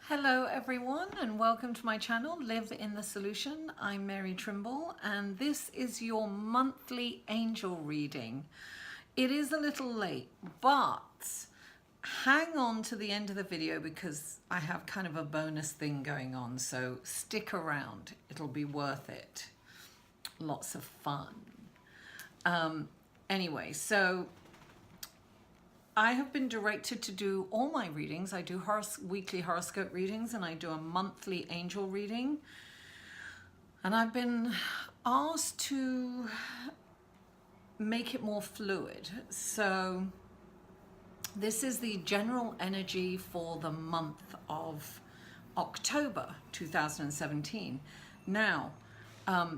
Hello everyone and welcome to my channel, Live in the Solution. I'm Mary Trimble and this is your monthly angel reading. It is a little late, but hang on to the end of the video because I have kind of a bonus thing going on, so stick around. It'll be worth it. Lots of fun. Anyway, so I have been directed to do all my readings. I do weekly horoscope readings and I do a monthly angel reading. And I've been asked to make it more fluid. So this is the general energy for the month of October 2017. Now,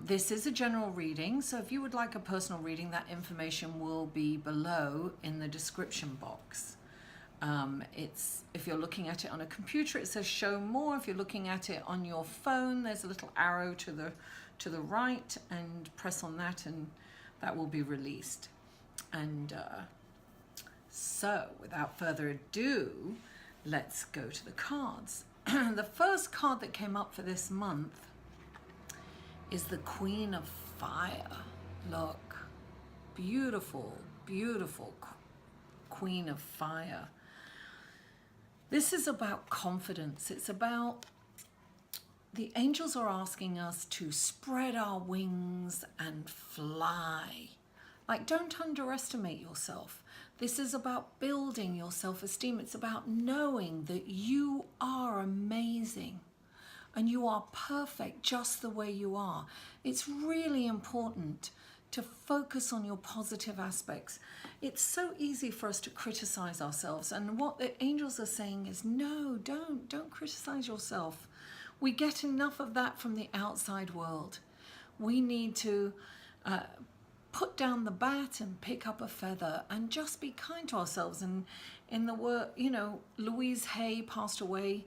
this is a general reading, so if you would like a personal reading, that information will be below in the description box. If you're looking at it on a computer, it says show more. If you're looking at it on your phone, there's a little arrow to the right, and press on that and that will be released. And so without further ado, let's go to the cards. The first card that came up for this month is the Queen of Fire. Look, beautiful, beautiful Queen of Fire. This is about confidence. It's about, the angels are asking us to spread our wings and fly. Like, don't underestimate yourself. This is about building your self-esteem. It's about knowing that you are amazing. And you are perfect just the way you are. It's really important to focus on your positive aspects. It's so easy for us to criticize ourselves. And what the angels are saying is, no, don't criticize yourself. We get enough of that from the outside world. We need to put down the bat and pick up a feather and just be kind to ourselves. And in the word, Louise Hay passed away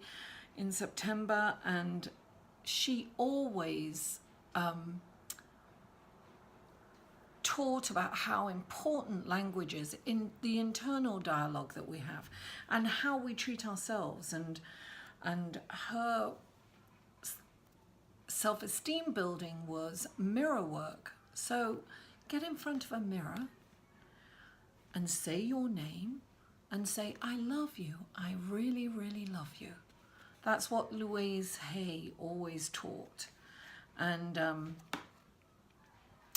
in September, and she always taught about how important language is in the internal dialogue that we have and how we treat ourselves, and her self-esteem building was mirror work. So get in front of a mirror and say your name and say, I love you, I really, really love you. That's what Louise Hay always taught. And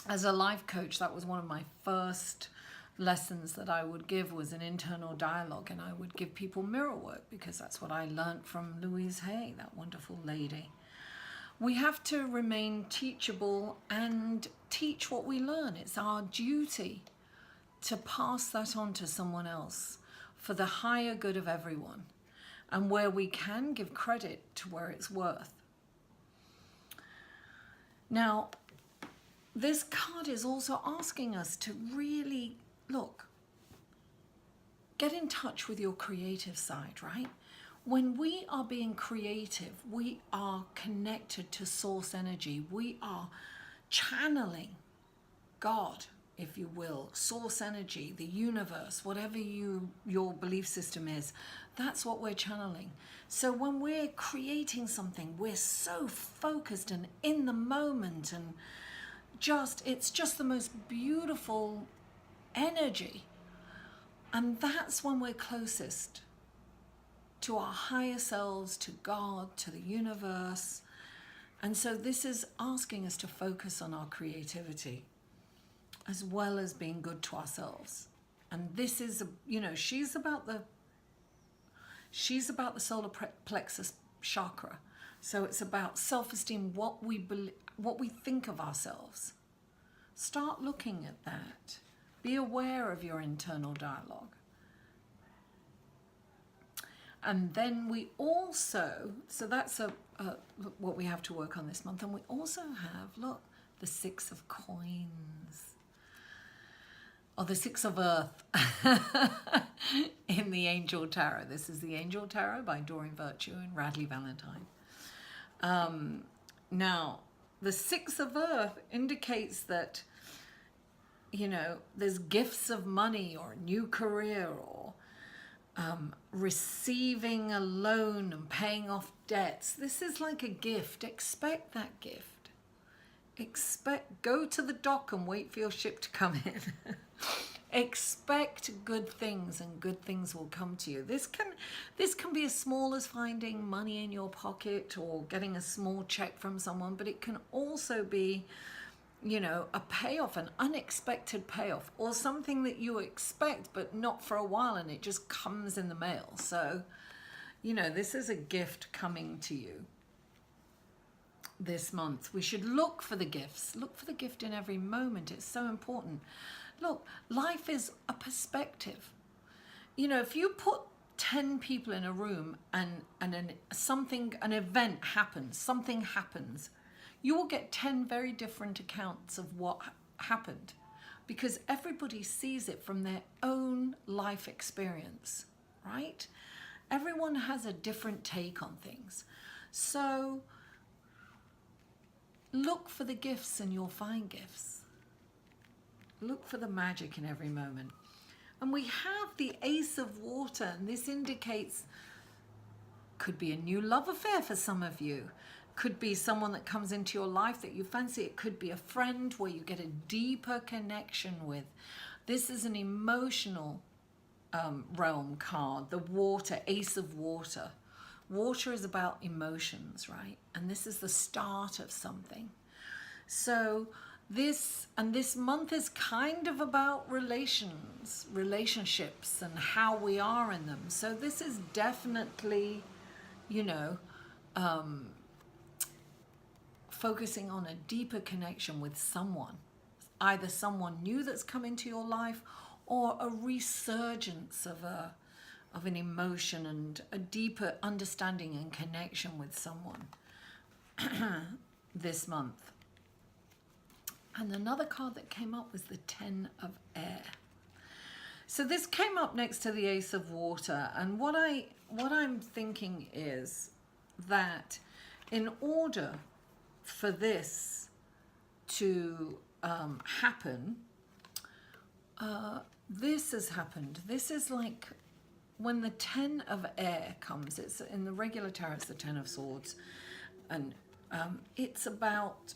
as a life coach, that was one of my first lessons that I would give, was an internal dialogue. And I would give people mirror work because that's what I learned from Louise Hay, that wonderful lady. We have to remain teachable and teach what we learn. It's our duty to pass that on to someone else for the higher good of everyone. And where we can, give credit to where it's worth. Now, this card is also asking us to really, look, get in touch with your creative side, right? When we are being creative, we are connected to source energy. We are channeling God, if you will, source energy, the universe, whatever your belief system is, that's what we're channeling. So when we're creating something, we're so focused and in the moment, and it's just the most beautiful energy. And that's when we're closest to our higher selves, to God, to the universe. And so this is asking us to focus on our creativity, as well as being good to ourselves. And this is, she's about the solar plexus chakra. So it's about self-esteem, what we think of ourselves. Start looking at that. Be aware of your internal dialogue. And then we also, so that's what we have to work on this month. And we also have, look, the Six of Coins. Or the Six of Earth in the Angel Tarot. This is the Angel Tarot by Doreen Virtue and Radley Valentine. Now, the Six of Earth indicates that there's gifts of money or a new career or receiving a loan and paying off debts. This is like a gift. Expect that gift. Go to the dock and wait for your ship to come in. Expect good things, and good things will come to you. This can be as small as finding money in your pocket or getting a small check from someone, but it can also be, a payoff, an unexpected payoff, or something that you expect but not for a while, and it just comes in the mail. So, this is a gift coming to you this month. We should look for the gifts. Look for the gift in every moment. It's so important. Look, life is a perspective. If you put 10 people in a room and an event happens, something happens, you will get 10 very different accounts of what happened, because everybody sees it from their own life experience, right? Everyone has a different take on things. So look for the gifts and you'll find gifts. Look for the magic in every moment. And we have the Ace of Water, and this indicates, could be a new love affair for some of you. Could be someone that comes into your life that you fancy. It could be a friend where you get a deeper connection with. This is an emotional realm card, the Water, Ace of Water. Water is about emotions, right? And this is the start of something. So this month is kind of about relationships and how we are in them. So this is definitely, focusing on a deeper connection with someone, either someone new that's come into your life or a resurgence of an emotion and a deeper understanding and connection with someone this month. And another card that came up was the Ten of Air. So this came up next to the Ace of Water, and what I'm thinking is that in order for this to happen, this has happened. This is like when the Ten of Air comes. It's in the regular tarot, it's the Ten of Swords, and it's about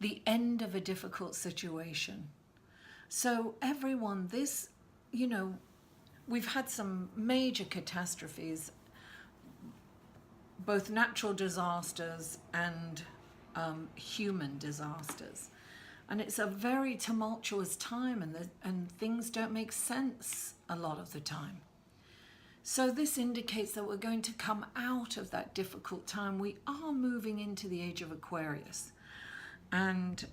the end of a difficult situation. So everyone, we've had some major catastrophes, both natural disasters and human disasters. And it's a very tumultuous time, and things don't make sense a lot of the time. So this indicates that we're going to come out of that difficult time. We are moving into the age of Aquarius. And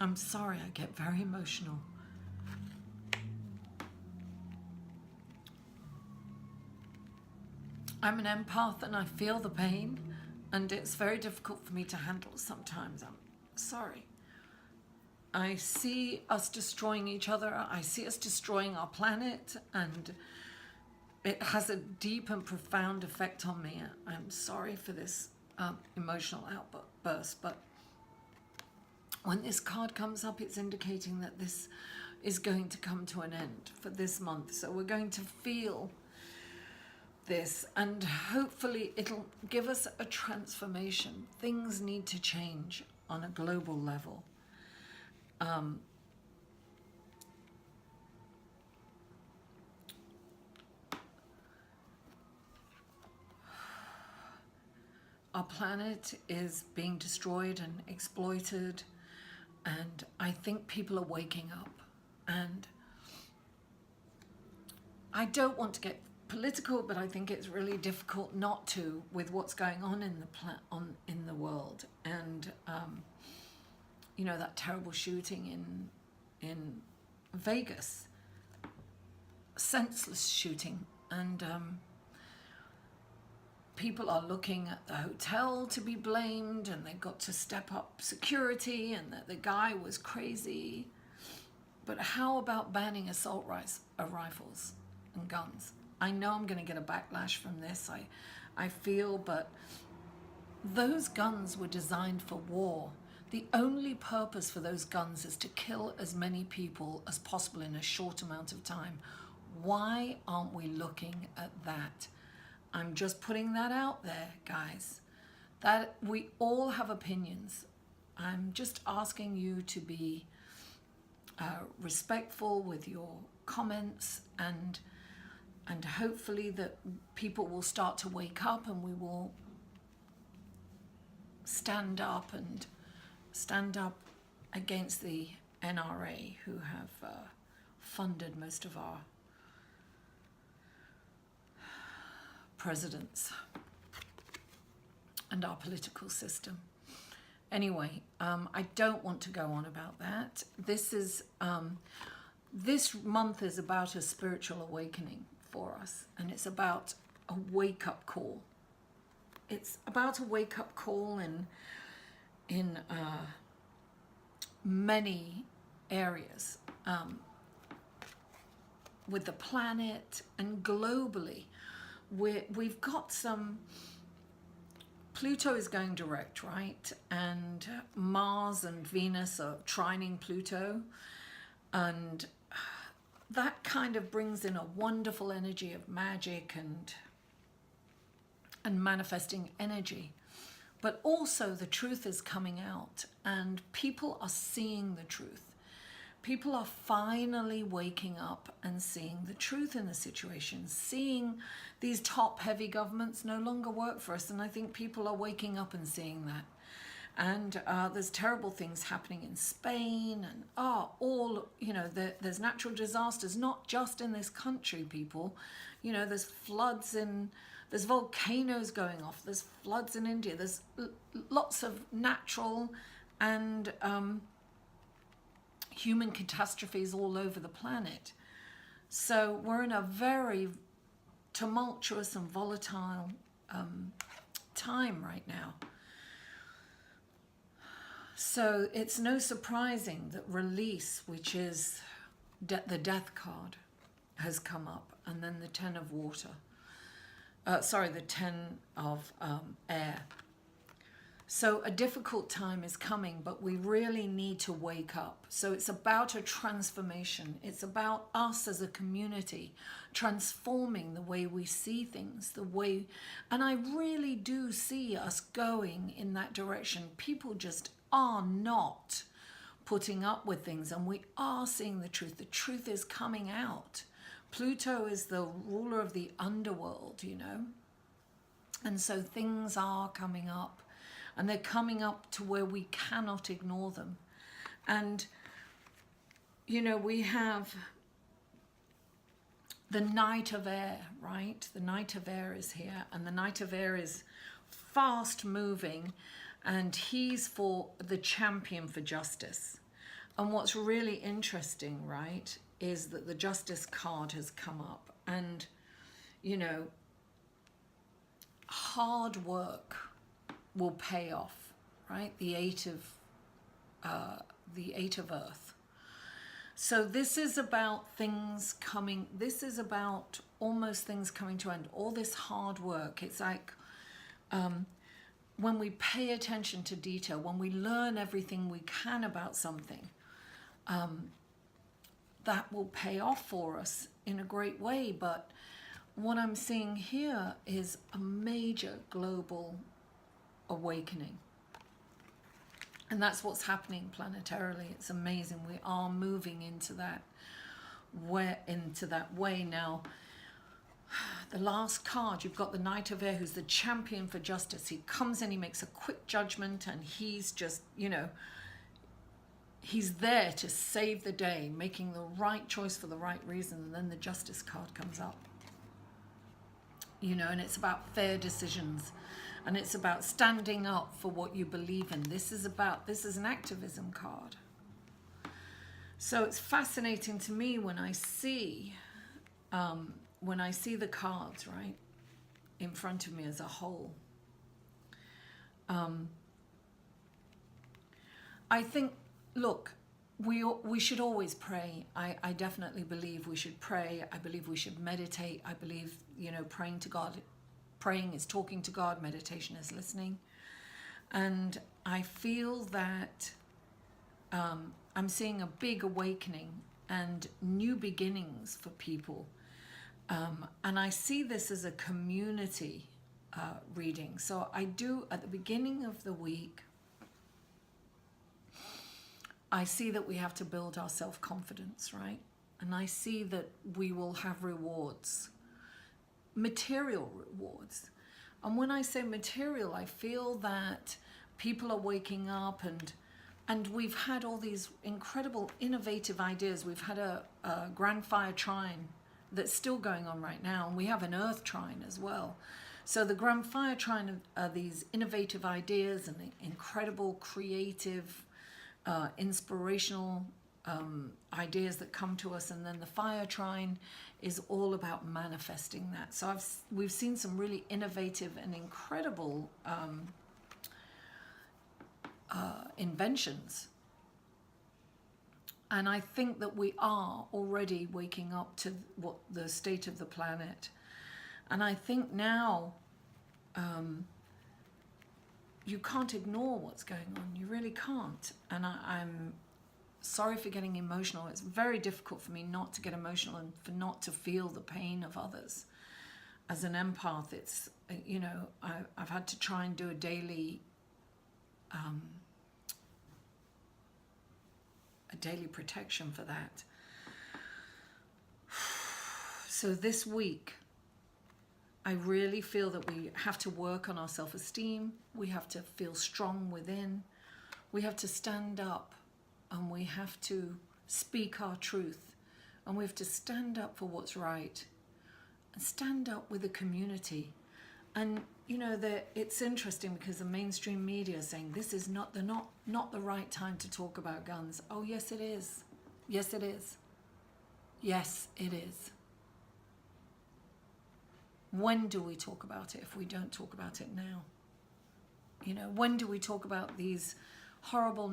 I'm sorry, I get very emotional. I'm an empath and I feel the pain, and it's very difficult for me to handle sometimes. I'm sorry. I see us destroying each other. I see us destroying our planet, and it has a deep and profound effect on me. I'm sorry for this emotional outburst, but when this card comes up, it's indicating that this is going to come to an end for this month. So we're going to feel this, and hopefully it'll give us a transformation. Things need to change on a global level. Our planet is being destroyed and exploited, and I think people are waking up. And I don't want to get political, but I think it's really difficult not to, with what's going on in the world. And that terrible shooting in Vegas, senseless shooting, and people are looking at the hotel to be blamed, and they've got to step up security, and that the guy was crazy. But how about banning assault rifles and guns? I know I'm going to get a backlash from this, I feel, but those guns were designed for war. The only purpose for those guns is to kill as many people as possible in a short amount of time. Why aren't we looking at that? I'm just putting that out there, guys. That we all have opinions. I'm just asking you to be respectful with your comments, and hopefully that people will start to wake up, and we will stand up against the NRA, who have funded most of our presidents and our political system. Anyway, I don't want to go on about that. This month is about a spiritual awakening for us, and it's about a wake-up call. It's about a wake-up call in many areas, with the planet and globally. We've got some. Pluto is going direct, right? And Mars and Venus are trining Pluto. And that kind of brings in a wonderful energy of magic and manifesting energy. But also the truth is coming out, and people are seeing the truth. People are finally waking up and seeing the truth in the situation, seeing these top-heavy governments no longer work for us. And I think people are waking up and seeing that. And there's terrible things happening in Spain, and there's natural disasters, not just in this country, people. There's floods there's volcanoes going off, there's floods in India, there's lots of natural and human catastrophes all over the planet. So we're in a very tumultuous and volatile time right now. So it's no surprising that release, which is the death card, has come up, and then the 10 of water. The 10 of air. So a difficult time is coming, but we really need to wake up. So it's about a transformation. It's about us as a community transforming the way we see things, and I really do see us going in that direction. People just are not putting up with things, and we are seeing the truth. The truth is coming out. Pluto is the ruler of the underworld, and so things are coming up. And they're coming up to where we cannot ignore them. And, we have the Knight of Air, right? The Knight of Air is here. And the Knight of Air is fast moving. And he's for the champion for justice. And what's really interesting, right, is that the Justice card has come up. And, hard work will pay off, right? The eight of Earth. So this is about things coming. This is about almost things coming to end. All this hard work. It's like when we pay attention to detail, when we learn everything we can about something, that will pay off for us in a great way. But what I'm seeing here is a major global awakening, and that's what's happening planetarily. It's amazing. We are moving into that way now. The last card, you've got the Knight of Air, who's the champion for justice. He comes in, he makes a quick judgment, and he's just, he's there to save the day, making the right choice for the right reason. And then the Justice card comes up, and it's about fair decisions. And it's about standing up for what you believe in. This is an activism card. So it's fascinating to me when I see the cards, right? in front of me as a whole. I think, look, we should always pray. I definitely believe we should pray. I believe we should meditate. I believe, praying to God, praying is talking to God, meditation is listening. And I feel that I'm seeing a big awakening and new beginnings for people. And I see this as a community reading. So I do, at the beginning of the week, I see that we have to build our self-confidence, right? And I see that we will have rewards, material rewards. And when I say material, I feel that people are waking up and we've had all these incredible innovative ideas. We've had a Grand Fire Trine that's still going on right now, and we have an Earth Trine as well. So the Grand Fire Trine are these innovative ideas and incredible creative inspirational ideas that come to us, and then the Fire Trine is all about manifesting that. So we've seen some really innovative and incredible inventions, and I think that we are already waking up to what the state of the planet. And I think now you can't ignore what's going on. You really can't. And I'm sorry for getting emotional. It's very difficult for me not to get emotional and for not to feel the pain of others. As an empath, it's, I've had to try and do a daily protection for that. So this week, I really feel that we have to work on our self-esteem. We have to feel strong within. We have to stand up, and we have to speak our truth, and we have to stand up for what's right and stand up with the community. And it's interesting because the mainstream media is saying this is not the right time to talk about guns. Oh, yes it is. Yes it is. Yes it is. When do we talk about it if we don't talk about it now? When do we talk about these horrible,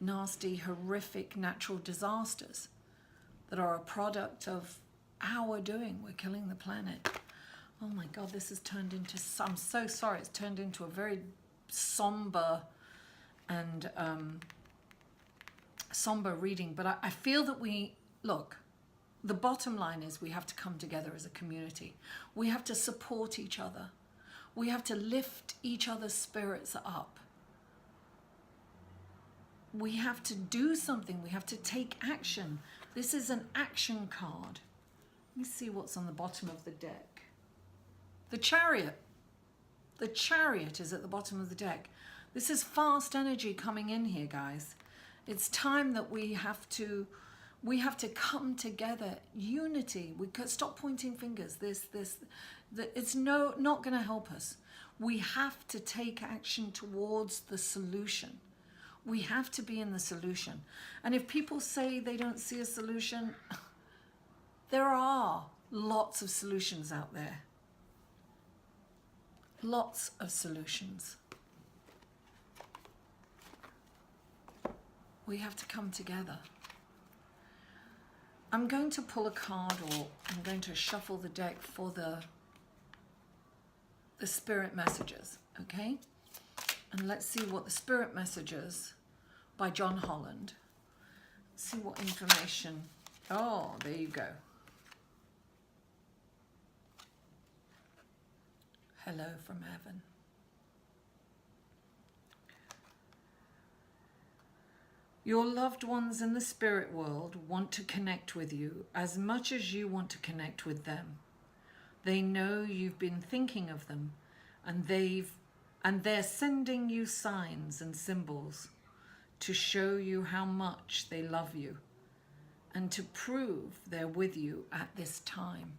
nasty, horrific natural disasters that are a product of our doing? We're killing the planet. Oh my God, this has turned into, I'm so sorry, it's turned into a very somber and somber reading. But I feel that the bottom line is we have to come together as a community. We have to support each other. We have to lift each other's spirits up. We have to do something. We have to take action. This is an action card. Let me see what's on the bottom of the deck. The Chariot. The Chariot is at the bottom of the deck. This is fast energy coming in here, guys. It's time that we have to come together. Unity. We could stop pointing fingers. It's not going to help us. We have to take action towards the solution. We have to be in the solution. And if people say they don't see a solution, there are lots of solutions out there. Lots of solutions. We have to come together. I'm going to pull a card, or I'm going to shuffle the deck for the spirit messages, okay? And let's see what the spirit messages by John Holland. Let's see what information. Oh, there you go. Hello from heaven. Your loved ones in the spirit world want to connect with you as much as you want to connect with them. They know you've been thinking of them, and they're sending you signs and symbols to show you how much they love you and to prove they're with you at this time.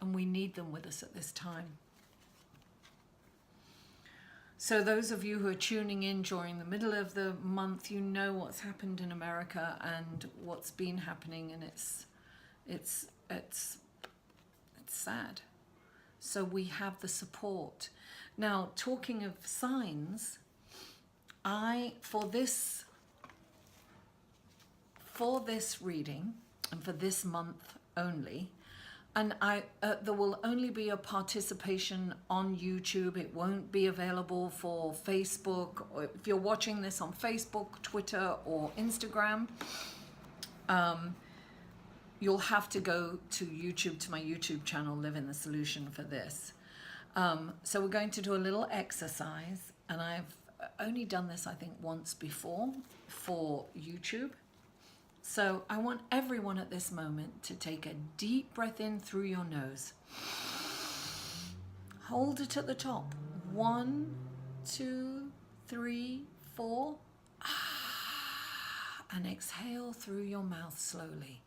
And we need them with us at this time. So those of you who are tuning in during the middle of the month, you know what's happened in America and what's been happening, and it's sad. So we have the support. Now, talking of signs, for this reading and for this month only, and there will only be a participation on YouTube. It won't be available for Facebook. Or if you're watching this on Facebook, Twitter, or Instagram, you'll have to go to YouTube, to my YouTube channel, Live in the Solution, for this. So we're going to do a little exercise, and I've only done this, I think, once before for YouTube. So I want everyone at this moment to take a deep breath in through your nose. Hold it at the top. 1, 2, 3, 4. And exhale through your mouth slowly.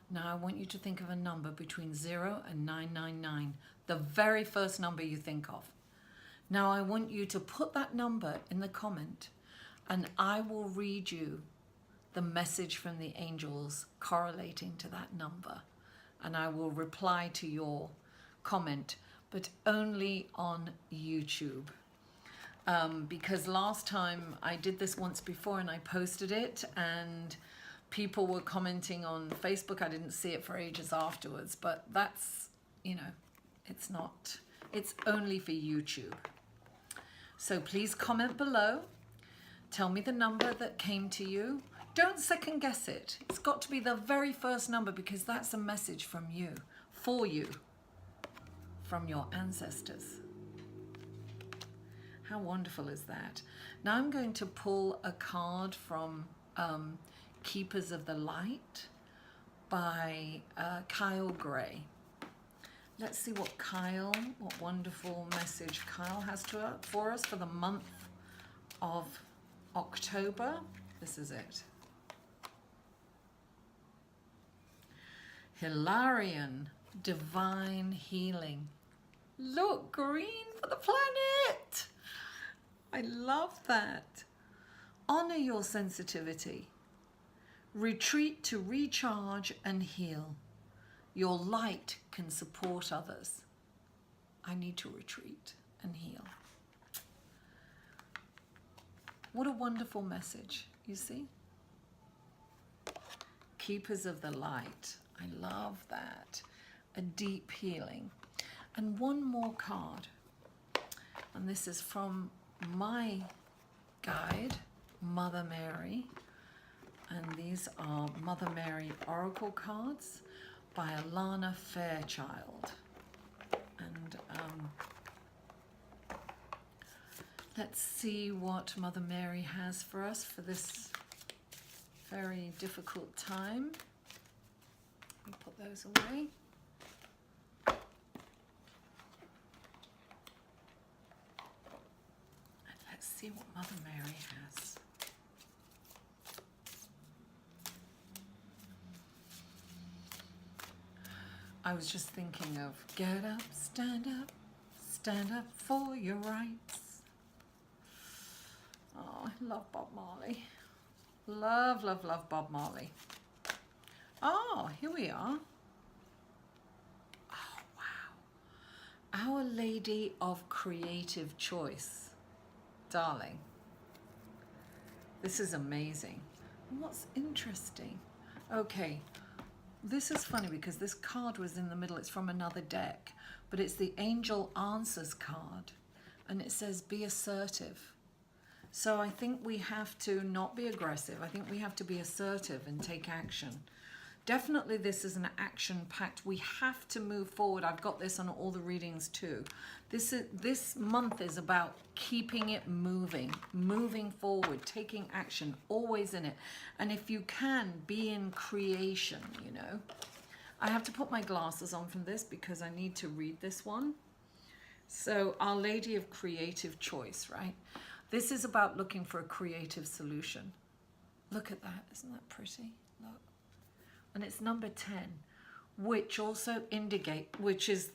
Now I want you to think of a number between 0 and 999, the very first number you think of. Now I want you to put that number in the comment, and I will read you the message from the angels correlating to that number. And I will reply to your comment, but only on YouTube. Because last time I did this once before and I posted it, and people were commenting on Facebook. I didn't see it for ages afterwards, but that's, it's only for YouTube. So please comment below. Tell me the number that came to you. Don't second guess it. It's got to be the very first number, because that's a message from you, for you, from your ancestors. How wonderful is that? Now I'm going to pull a card from Keepers of the Light by Kyle Gray. Let's see what wonderful message Kyle has for us for the month of October. This is it. Hilarion, divine healing. Look, green for the planet. I love that. Honor your sensitivity. Retreat to recharge and heal. Your light can support others. I need to retreat and heal. What a wonderful message, you see? Keepers of the Light. I love that. A deep healing. And one more card. And this is from my guide, Mother Mary. And these are Mother Mary Oracle cards by Alana Fairchild. And let's see what Mother Mary has for us for this very difficult time. Let me put those away. And let's see what Mother Mary has. I was just thinking of get up, stand for your rights. Oh, I love Bob Marley. Love, love, love Bob Marley. Oh, here we are. Oh, wow. Our Lady of Creative Choice. Darling, this is amazing. What's interesting? Okay. This is funny because this card was in the middle. It's from another deck, but it's the Angel Answers card, and it says be assertive. So I think we have to not be aggressive. I think we have to be assertive and take action. Definitely this is an action-packed. We have to move forward. I've got this on all the readings too. This month is about keeping it moving forward, taking action, always in it. And if you can, be in creation, you know. I have to put my glasses on from this because I need to read this one. So Our Lady of Creative Choice, right? This is about looking for a creative solution. Look at that. Isn't that pretty? Look. And it's number 10, which also which is,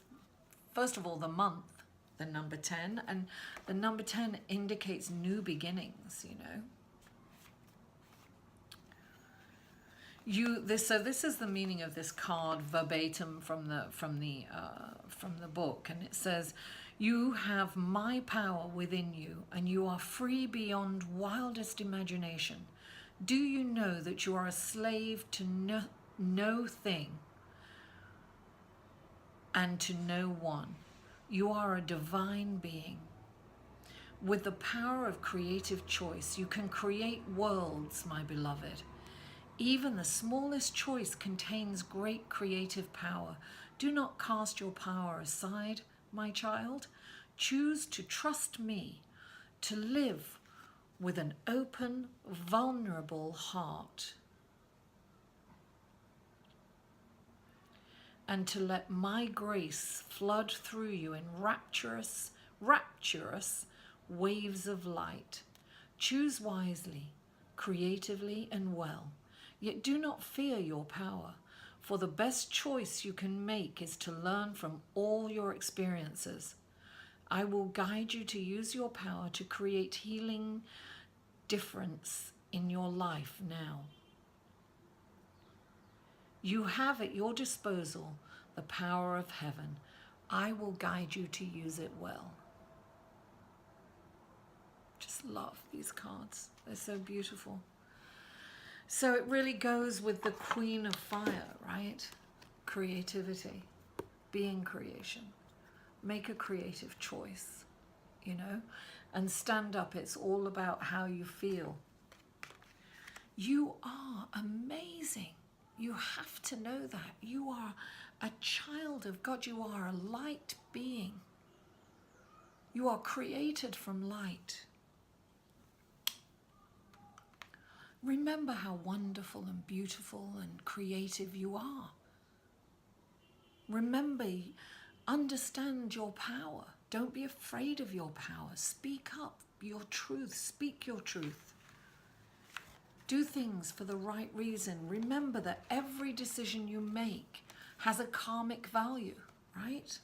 first of all, the month, the number 10. And the number 10 indicates new beginnings, you know. So this is the meaning of this card verbatim from the book, and it says, "You have my power within you, and you are free beyond wildest imagination. Do you know that you are a slave to no thing and to no one? You are a divine being. With the power of creative choice, you can create worlds, my beloved. Even the smallest choice contains great creative power. Do not cast your power aside, my child. Choose to trust me, to live with an open, vulnerable heart, and to let my grace flood through you in rapturous waves of light. Choose wisely, creatively, and well. Yet do not fear your power, for the best choice you can make is to learn from all your experiences. I will guide you to use your power to create healing difference in your life now. You have at your disposal the power of heaven. I will guide you to use it well." Just love these cards. They're so beautiful. So it really goes with the Queen of Fire, right? Creativity, being creation. Make a creative choice, and stand up. It's all about how you feel. You are amazing. You have to know that. You are a child of God. You are a light being. You are created from light. Remember how wonderful and beautiful and creative you are. Remember, understand your power. Don't be afraid of your power. Speak up your truth. Speak your truth. Do things for the right reason. Remember that every decision you make has a karmic value, right?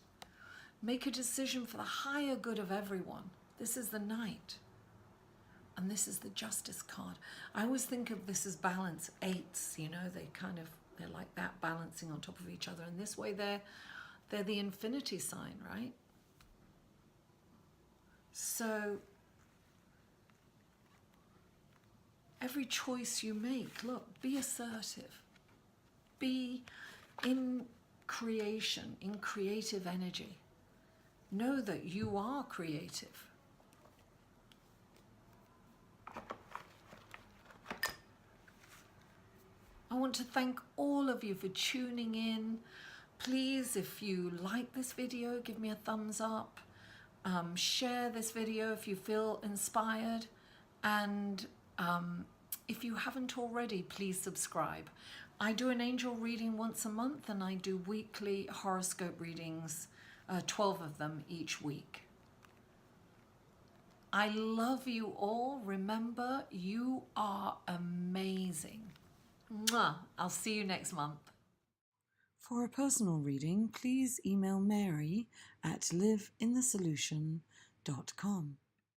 Make a decision for the higher good of everyone. This is the Knight. And this is the Justice card. I always think of this as balance eights, they're like that, balancing on top of each other. And this way they're the infinity sign, right? So every choice you make, look, be assertive. Be in creation, in creative energy. Know that you are creative. I want to thank all of you for tuning in. Please, if you like this video, give me a thumbs up. Share this video if you feel inspired. And if you haven't already, please subscribe. I do an angel reading once a month, and I do weekly horoscope readings, 12 of them each week. I love you all. Remember, you are amazing. Mwah. I'll see you next month. For a personal reading, please email Mary at liveinthesolution.com.